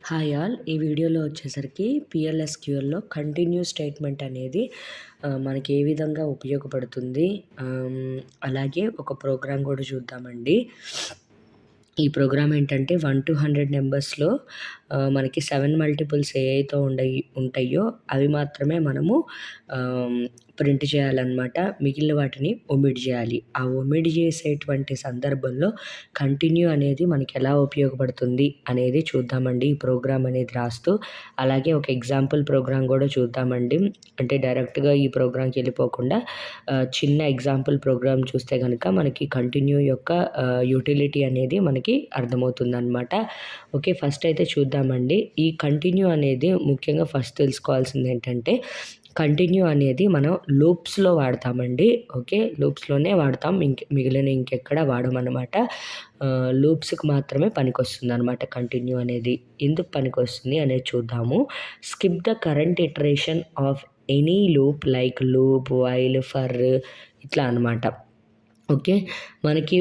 Hi all. ఈ వీడియోలో వచ్చేసరికి పిఎల్ఎస్‌క్యూఎల్‌లో కంటిన్యూ స్టేట్మెంట్ అనేది మనకి ఏ విధంగా ఉపయోగపడుతుంది, అలాగే ఒక ప్రోగ్రామ్ కూడా చూద్దామండి. ఈ ప్రోగ్రామ్ ఏంటంటే 1-100 నంబర్స్‌లో మనకి 7 మల్టిపుల్స్ ఏవైతే ఉంటాయో అవి మాత్రమే మనము ప్రింట్ చేయాలన్నమాట. మిగిలిన వాటిని ఒమిట్ చేయాలి. ఆ ఒమిట్ చేసేటువంటి సందర్భంలో కంటిన్యూ అనేది మనకి ఎలా ఉపయోగపడుతుంది అనేది చూద్దామండి ఈ ప్రోగ్రామ్ అనేది రాస్తూ. అలాగే ఒక ఎగ్జాంపుల్ ప్రోగ్రామ్ కూడా చూద్దామండి. అంటే డైరెక్ట్‌గా ఈ ప్రోగ్రామ్‌కి వెళ్ళిపోకుండా చిన్న ఎగ్జాంపుల్ ప్రోగ్రామ్ చూస్తే గనుక మనకి కంటిన్యూ యొక్క యుటిలిటీ అనేది మనకి అర్థమవుతుందనమాట. ఓకే, ఫస్ట్ అయితే చూద్దామండి. ఈ కంటిన్యూ అనేది ముఖ్యంగా ఫస్ట్ తెలుసుకోవాల్సింది ఏంటంటే, కంటిన్యూ అనేది మనం లూప్స్‌లో వాడతామండి. ఓకే, లూప్స్‌లోనే వాడతాం. మిగిలిన ఇంకెక్కడ వాడమనమాట. లూప్స్‌కి మాత్రమే పనికొస్తుందనమాట కంటిన్యూ అనేది. ఎందుకు పనికొస్తుంది అనేది చూద్దాము. Skip the current iteration of any loop like loop, while, for ఇట్లా అనమాట. ఓకే, మనకి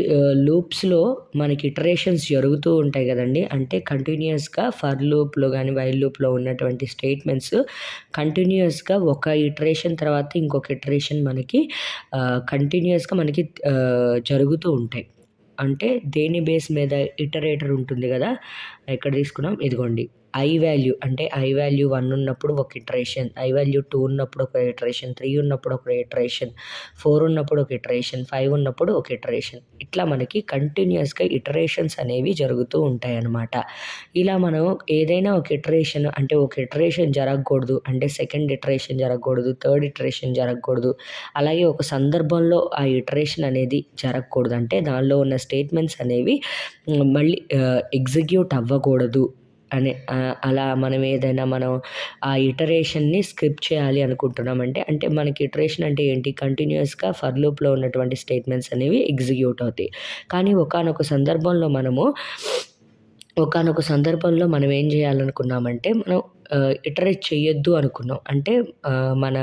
లూప్స్‌లో మనకి ఇటరేషన్స్ జరుగుతూ ఉంటాయి కదండీ. అంటే కంటిన్యూయస్‌గా ఫర్ లూప్‌లో గానీ, వైల్ లూప్‌లో ఉన్నటువంటి స్టేట్మెంట్స్ కంటిన్యూయస్‌గా ఒక ఇటరేషన్ తర్వాత ఇంకొక ఇటరేషన్ మనకి కంటిన్యూయస్‌గా మనకి జరుగుతూ ఉంటాయి. అంటే దేని బేస్ మీద ఇటరేటర్ ఉంటుంది కదా. ఎక్కడ తీసుకున్నాం, ఇదిగోండి. ఐ వాల్యూ 1 ఉన్నప్పుడు ఒక ఇటరేషన్, ఐ వాల్యూ 2 ఉన్నప్పుడు ఒక ఇటరేషన్, 3 ఉన్నప్పుడు ఒక ఇటరేషన్, 4 ఉన్నప్పుడు ఒక ఇటరేషన్, 5 ఉన్నప్పుడు ఒక ఇటరేషన్. ఇట్లా మనకి కంటిన్యూయస్‌గా ఇటరేషన్స్ అనేవి జరుగుతూ ఉంటాయన్నమాట. ఇలా మనం ఏదైనా ఒక ఇటరేషన్ అంటే ఒక ఇటరేషన్ జరగకూడదు అంటే సెకండ్ ఇటరేషన్ జరగకూడదు, థర్డ్ ఇటరేషన్ జరగకూడదు. అలాగే ఒక సందర్భంలో ఆ ఇటరేషన్ అనేది జరగకూడదు. అంటే దానిలో ఉన్న స్టేట్మెంట్స్ అనేవి మళ్ళీ ఎగ్జిక్యూట్ అవ్వకూడదు అనే అలా మనం ఆ ఇటరేషన్‌ని స్కిప్ చేయాలి అనుకుంటున్నామంటే, అంటే మనకి ఇటరేషన్ అంటే ఏంటి, కంటిన్యూయస్‌గా ఫర్ లూప్‌లో ఉన్నటువంటి స్టేట్మెంట్స్ అనేవి ఎగ్జిక్యూట్ అవుతాయి. కానీ ఒకానొక సందర్భంలో మనం ఏం చేయాలనుకున్నామంటే, మనం ఇటరేట్ చేయొద్దు అనుకున్నాం. అంటే మన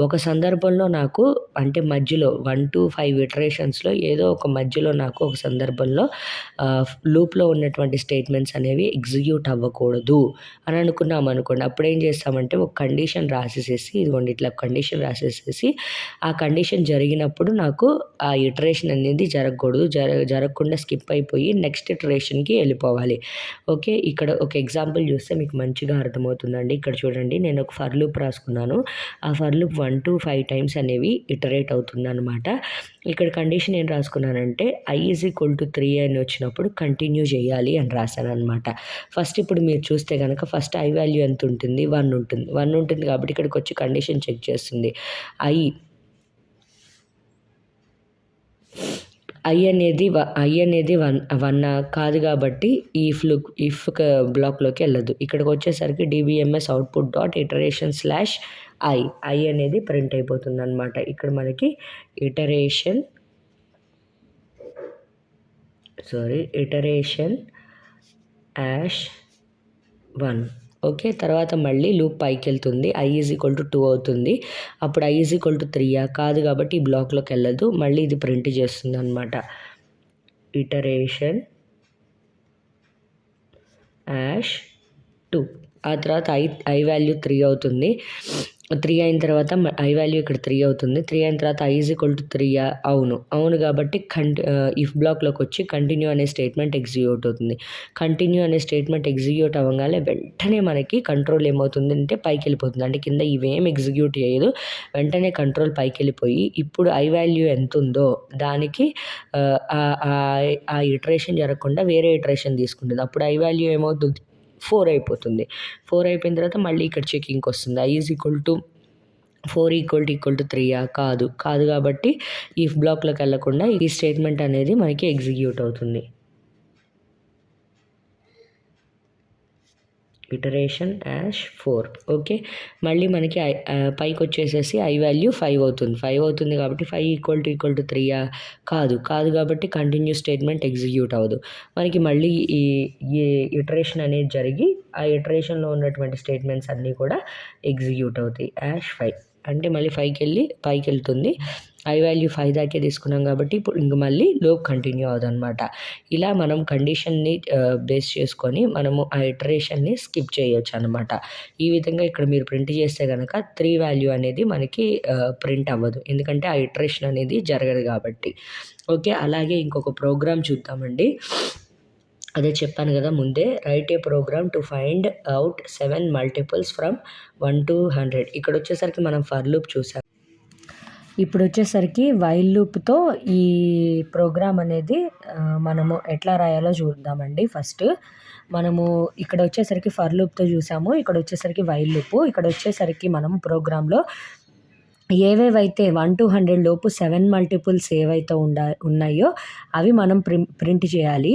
ఒక సందర్భంలో నాకు అంటే మధ్యలో 1-5 ఇటరేషన్స్‌లో ఏదో ఒక మధ్యలో నాకు ఒక సందర్భంలో లూప్‌లో ఉన్నటువంటి స్టేట్మెంట్స్ అనేవి ఎగ్జిక్యూట్ అవ్వకూడదు అని అనుకున్నామనుకోండి. అప్పుడేం చేస్తామంటే ఒక కండిషన్ రాసేసేసి, ఇదిగోండి ఇట్లా కండిషన్ రాసేసేసి, ఆ కండిషన్ జరిగినప్పుడు నాకు ఆ ఇటరేషన్ అనేది జరగకూడదు. జరగకుండా స్కిప్ అయిపోయి నెక్స్ట్ ఇటరేషన్‌కి వెళ్ళిపోవాలి. ఓకే, ఇక్కడ ఒక ఎగ్జాంపుల్ చూస్తే మీకు మంచిగా అర్థమవుతుందండి. ఇక్కడ చూడండి, నేను ఒక ఫర్ లూప్ రాసుకున్నాను. ఆ ఫర్ లూప్ 1-5 టైమ్స్ అనేవి ఇటరేట్ అవుతుందనమాట. ఇక్కడ కండిషన్ ఏం రాసుకున్నానంటే i = 3 అని వచ్చినప్పుడు కంటిన్యూ చేయాలి అని రాశాననమాట. ఫస్ట్ ఇప్పుడు మీరు చూస్తే గనక ఫస్ట్ ఐ వాల్యూ ఎంత ఉంటుంది, 1 ఉంటుంది. 1 ఉంటుంది కాబట్టి ఇక్కడికి వచ్చి కండిషన్ చెక్ చేస్తుంది. ఐ అనేది 1 కాదు కాబట్టి ఇఫ్ బ్లాక్‌లోకి వెళ్ళదు. ఇక్కడికి వచ్చేసరికి DBMS output dot iteration slash I అనేది ప్రింట్ అయిపోతుందనమాట. ఇక్కడ మనకి ఇటరేషన్ యాష్ 1. ఓకే, తర్వాత మళ్ళీ లూప్ పైకెళ్తుంది. i = 2 అవుతుంది. అప్పుడు i = 3 కాదు కాబట్టి ఈ బ్లాక్‌లోకి వెళ్ళదు. మళ్ళీ ఇది ప్రింట్ చేస్తుందనమాట. Iteration ash 2. ఆ తర్వాత ఐ వాల్యూ 3 అవుతుంది. 3 అయిన తర్వాత ఐ వాల్యూ ఇక్కడ 3 అవుతుంది. 3 అయిన తర్వాత i = 3 అవును కాబట్టి ఇఫ్ బ్లాక్‌లోకి వచ్చి కంటిన్యూ అనే స్టేట్మెంట్ ఎగ్జిక్యూట్ అవుతుంది. కంటిన్యూ అనే స్టేట్మెంట్ ఎగ్జిక్యూట్ అవ్వగానే వెంటనే మనకి కంట్రోల్ ఏమవుతుందంటే పైకెళ్ళిపోతుంది. అంటే కింద ఇవేం ఎగ్జిక్యూట్ చేయదు. వెంటనే కంట్రోల్ పైకెళ్ళిపోయి ఇప్పుడు ఐ వాల్యూ ఎంతుందో దానికి ఆ ఇటరేషన్ జరగకుండా వేరే ఇటరేషన్ తీసుకుంటుంది. అప్పుడు ఐ వాల్యూ ఏమవుతుంది, 4 అయిపోతుంది. 4 అయిపోయిన తర్వాత మళ్ళీ ఇక్కడ చెకింగ్‌కి వస్తుంది. i = 4 = 3 కాదు కాబట్టి ఇఫ్ బ్లాక్‌లోకి వెళ్ళకుండా ఈ స్టేట్మెంట్ అనేది మనకి ఎగ్జిక్యూట్ అవుతుంది. Iteration ash 4. ఓకే, మళ్ళీ మనకి పైకి వచ్చేసేసి ఐ వాల్యూ 5 అవుతుంది. 5 అవుతుంది కాబట్టి 5 = 3 కాదు కాబట్టి కంటిన్యూ స్టేట్మెంట్ ఎగ్జిక్యూట్ అవ్వదు. మనకి మళ్ళీ ఈ ఇటరేషన్ అనేది జరిగి ఆ ఇటరేషన్‌లో ఉన్నటువంటి స్టేట్మెంట్స్ అన్నీ కూడా ఎగ్జిక్యూట్ అవుతాయి. యాష్ 5 అంటే మళ్ళీ 5కి వెళ్ళి పైకి వెళ్తుంది. ఐ వాల్యూ 5 దాకే తీసుకున్నాం కాబట్టి ఇప్పుడు ఇంక మళ్ళీ లూప్ కంటిన్యూ అవ్వదనమాట. ఇలా మనం కండిషన్ని బేస్ చేసుకొని మనము ఆ ఇటరేషన్ని స్కిప్ చేయొచ్చు అనమాట. ఈ విధంగా ఇక్కడ మీరు ప్రింట్ చేస్తే కనుక 3 వాల్యూ అనేది మనకి ప్రింట్ అవ్వదు, ఎందుకంటే ఆ ఇటరేషన్ అనేది జరగదు కాబట్టి. ఓకే, అలాగే ఇంకొక ప్రోగ్రామ్ చూద్దామండి. అదే చెప్పాను కదా ముందే, write a program to find out 7 multiples from 1 to 100. ఇక్కడ వచ్చేసరికి మనం ఫర్ లూప్ చూసాం. ఇప్పుడు వచ్చేసరికి వైల్ లూప్తో ఈ ప్రోగ్రామ్ అనేది మనము ఎట్లా రాయాలో చూద్దామండి. ఫస్ట్ మనము ఇక్కడ వచ్చేసరికి ఫర్ లూప్తో చూసాము, ఇక్కడ వచ్చేసరికి వైల్ లూపు. ఇక్కడ వచ్చేసరికి మనం ప్రోగ్రాంలో ఏవేవైతే 1 to 100 లోపు 7 మల్టిపుల్స్ ఏవైతే ఉన్నాయో అవి మనం ప్రింట్ చేయాలి.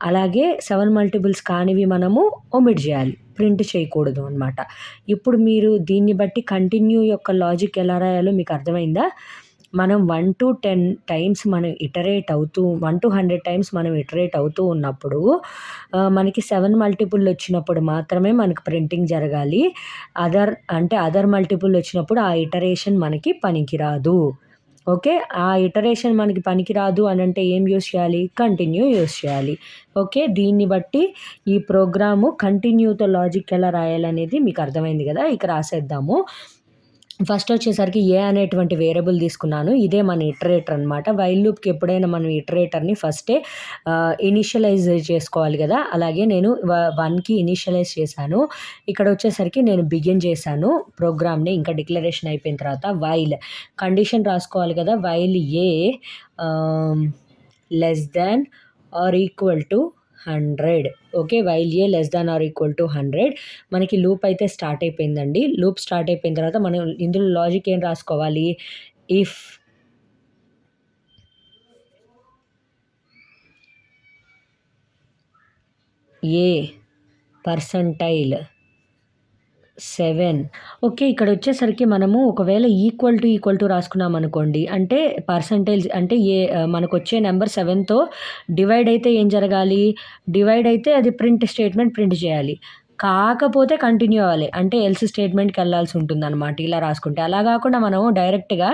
అలాగే 7 మల్టిపుల్స్ కానివి మనము ఒమిట్ చేయాలి, ప్రింట్ చేయకూడదు అనమాట. ఇప్పుడు మీరు దీన్ని బట్టి కంటిన్యూ యొక్క లాజిక్ ఎలా రాయాలో మీకు అర్థమైందా? మనం 1 to 10 టైమ్స్ మనం ఇటరేట్ అవుతూ 1 to 100 టైమ్స్ మనం ఇటరేట్ అవుతూ ఉన్నప్పుడు మనకి 7 మల్టిపుల్ వచ్చినప్పుడు మాత్రమే మనకు ప్రింటింగ్ జరగాలి. అదర్ మల్టిపుల్ వచ్చినప్పుడు ఆ ఇటరేషన్ మనకి పనికిరాదు. ఓకే, ఆ ఇటరేషన్ మనకి పనికిరాదు అని అంటే ఏం యూస్ చేయాలి? కంటిన్యూ యూస్ చేయాలి. ఓకే, దీన్ని బట్టి ఈ ప్రోగ్రాము కంటిన్యూతో లాజిక్ ఎలా రాయాలనేది మీకు అర్థమైంది కదా. ఇక రాసేద్దాము. ఫస్ట్ వచ్చేసరికి ఏ అనేటువంటి వేరియబుల్ తీసుకున్నాను. ఇదే మన ఇటరేటర్ అనమాట. వైల్ లూప్కి ఎప్పుడైనా మనం ఇటరేటర్ని ఫస్టే ఇనిషియలైజ్ చేసుకోవాలి కదా. అలాగే నేను 1కి ఇనిషియలైజ్ చేశాను. ఇక్కడ వచ్చేసరికి నేను బిగిన్ చేశాను ప్రోగ్రామ్ని. ఇంకా డిక్లరేషన్ అయిపోయిన తర్వాత వైల్ కండిషన్ రాసుకోవాలి కదా. While A less than or equal to 100. Okay, while A less than or equal to 100. మనకి లూప్ అయితే స్టార్ట్ అయిపోయిందండి. లూప్ స్టార్ట్ అయిపోయిన తర్వాత మనం ఇందులో లాజిక్ ఏం రాసుకోవాలి? If A percentile 7. ఓకే, ఇక్కడ వచ్చేసరికి మనము ఒకవేళ ఈక్వల్ టు రాసుకున్నాం అనుకోండి, అంటే పర్సంటేజ్ అంటే మనకు వచ్చే నెంబర్ 7తో డివైడ్ అయితే ఏం జరగాలి? డివైడ్ అయితే అది స్టేట్మెంట్ ప్రింట్ చేయాలి. కాకపోతే కంటిన్యూ అవ్వాలి, అంటే ఎల్స్ స్టేట్మెంట్కి వెళ్ళాల్సి ఉంటుంది అనమాట ఇలా రాసుకుంటే. అలా కాకుండా మనము డైరెక్ట్గా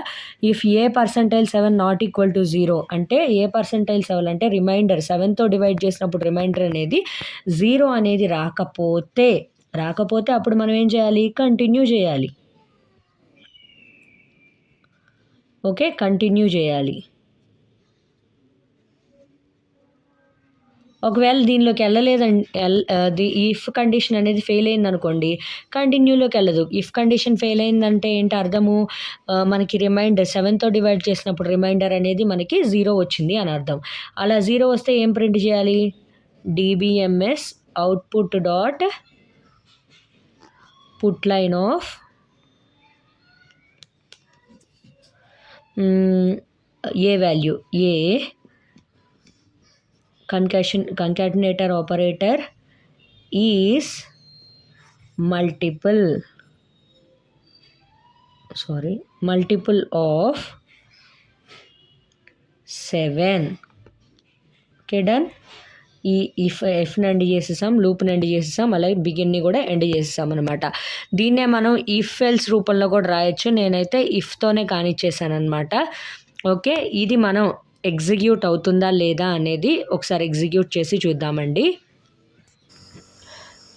if A percentile 7 not equal to 0 అంటే ఏ పర్సంటైల్ 7 అంటే రిమైండర్ 7తో డివైడ్ చేసినప్పుడు రిమైండర్ అనేది 0 అనేది రాకపోతే అప్పుడు మనం ఏం చేయాలి? కంటిన్యూ చేయాలి. ఓకే, కంటిన్యూ చేయాలి. ఒకవేళ దీనిలోకి వెళ్ళలేదండి, ఇఫ్ కండిషన్ అనేది ఫెయిల్ అయిందనుకోండి, కంటిన్యూలోకి వెళ్ళదు. ఇఫ్ కండిషన్ ఫెయిల్ అయిందంటే ఏంటి అర్థము? మనకి రిమైండర్ 7తో డివైడ్ చేసినప్పుడు రిమైండర్ అనేది మనకి 0 వచ్చింది అని అర్థం. అలా 0 వస్తే ఏం ప్రింట్ చేయాలి? DBMS output dot put line of A value A concatenator operator is multiple of 7. Okay, done. ఈ ఎఫ్ని ఎండ్ చేసేసాం, లూప్ని ఎండ్ చేసేసాం, అలాగే బిగిన్ని కూడా ఎండ్ చేసేసాం అనమాట. దీన్నే మనం ఇఫ్ ఎల్స్ రూపంలో కూడా రాయొచ్చు. నేనైతే ఇఫ్తోనే కానిచ్చేసాను అనమాట. ఓకే, ఇది మనం ఎగ్జిక్యూట్ అవుతుందా లేదా అనేది ఒకసారి ఎగ్జిక్యూట్ చేసి చూద్దామండి.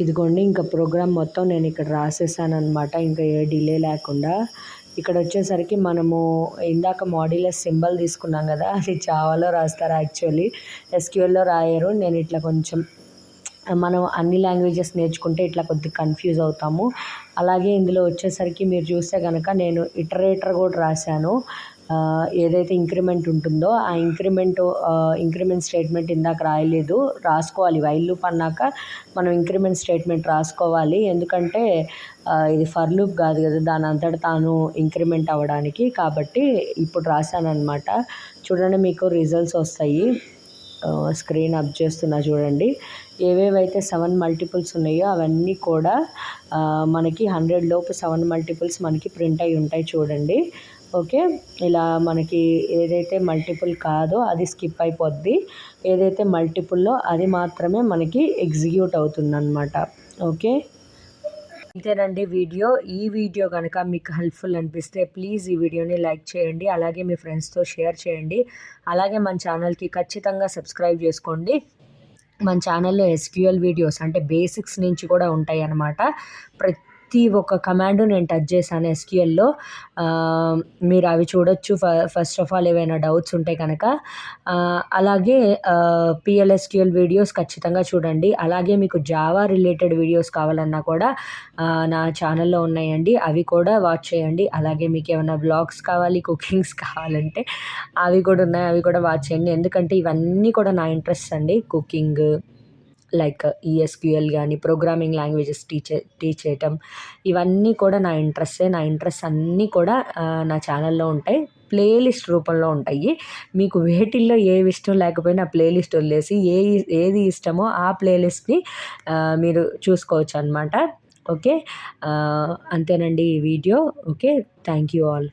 ఇదిగోండి, ఇంకా ప్రోగ్రామ్ మొత్తం నేను ఇక్కడ రాసేసాను అనమాట, ఇంకా ఏ డిలే లేకుండా. ఇక్కడ వచ్చేసరికి మనము ఇందాక మాడ్యులస్ సింబల్ తీసుకున్నాం కదా, అది జావాలో రాస్తారు యాక్చువల్లీ, ఎస్క్యూఎల్లో రాయరు. నేను ఇట్లా కొంచెం మనం అన్ని లాంగ్వేజెస్ నేర్చుకుంటే ఇట్లా కొద్దిగా కన్ఫ్యూజ్ అవుతాము. అలాగే ఇందులో వచ్చేసరికి మీరు చూస్తే కనుక నేను ఇటరేటర్ కూడా రాశాను. ఏదైతే ఇంక్రిమెంట్ ఉంటుందో ఆ ఇంక్రిమెంట్ స్టేట్మెంట్ ఇందాక రాయలేదు, రాసుకోవాలి. వైల్ లూప్ అన్నాక మనం ఇంక్రిమెంట్ స్టేట్మెంట్ రాసుకోవాలి, ఎందుకంటే ఇది ఫర్ లూప్ కాదు కదా, దాని అంతటా తాను ఇంక్రిమెంట్ అవ్వడానికి. కాబట్టి ఇప్పుడు రాశాను అనమాట. చూడండి, మీకు రిజల్ట్స్ వస్తాయి. స్క్రీన్ అప్ చేస్తున్నా చూడండి. ఏవేవైతే 7 మల్టిపుల్స్ ఉన్నాయో అవన్నీ కూడా మనకి 100 లోపు 7 మల్టిపుల్స్ మనకి ప్రింట్ అయి ఉంటాయి చూడండి. ఓకే, ఇలా మనకి ఏదైతే మల్టిపుల్ కాదో అది స్కిప్ అయిపోద్ది, ఏదైతే మల్టిపుల్లో అది మాత్రమే మనకి ఎగ్జిక్యూట్ అవుతుందన్నమాట. ఓకే. ఇంతేనండి వీడియో. ఈ వీడియో కనుక మీకు హెల్ప్ఫుల్ అనిపిస్తే ప్లీజ్ ఈ వీడియోని లైక్ చేయండి. అలాగే మీ ఫ్రెండ్స్తో షేర్ చేయండి. అలాగే మన ఛానల్కి ఖచ్చితంగా సబ్స్క్రైబ్ చేసుకోండి. మన ఛానల్లో ఎస్క్యూఎల్ వీడియోస్ అంటే బేసిక్స్ నుంచి కూడా ఉంటాయి అన్నమాట. ప్రతి ఒక్క కమాండ్ నేను టచ్ చేశాను ఎస్క్యూఎల్లో. మీరు అవి చూడొచ్చు. ఫస్ట్ ఆఫ్ ఆల్ ఏవైనా డౌట్స్ ఉంటే కనుక. అలాగే పిఎల్ఎస్క్యూఎల్ వీడియోస్ ఖచ్చితంగా చూడండి. అలాగే మీకు జావా రిలేటెడ్ వీడియోస్ కావాలన్నా కూడా నా ఛానల్లో ఉన్నాయండి. అవి కూడా వాచ్ చేయండి. అలాగే మీకు ఏమైనా వ్లాగ్స్ కావాలి, కుకింగ్స్ కావాలంటే అవి కూడా ఉన్నాయి. అవి కూడా వాచ్ చేయండి. ఎందుకంటే ఇవన్నీ కూడా నా ఇంట్రెస్ట్ అండి. కుకింగ్, లైక్ ఈఎస్క్యూఎల్ కానీ, ప్రోగ్రామింగ్ లాంగ్వేజెస్ టీచ్ చేయటం, ఇవన్నీ కూడా నా ఇంట్రెస్టే. నా ఇంట్రెస్ట్ అన్నీ కూడా నా ఛానల్లో ఉంటాయి. ప్లేలిస్ట్ రూపంలో ఉంటాయి. మీకు వేటిల్లో ఏవి ఇష్టం లేకపోయినా ప్లేలిస్ట్ వదిలేసి ఏది ఇష్టమో ఆ ప్లేలిస్ట్ని మీరు చూసుకోవచ్చు అనమాట. ఓకే, అంతేనండి ఈ video. Okay, thank you all.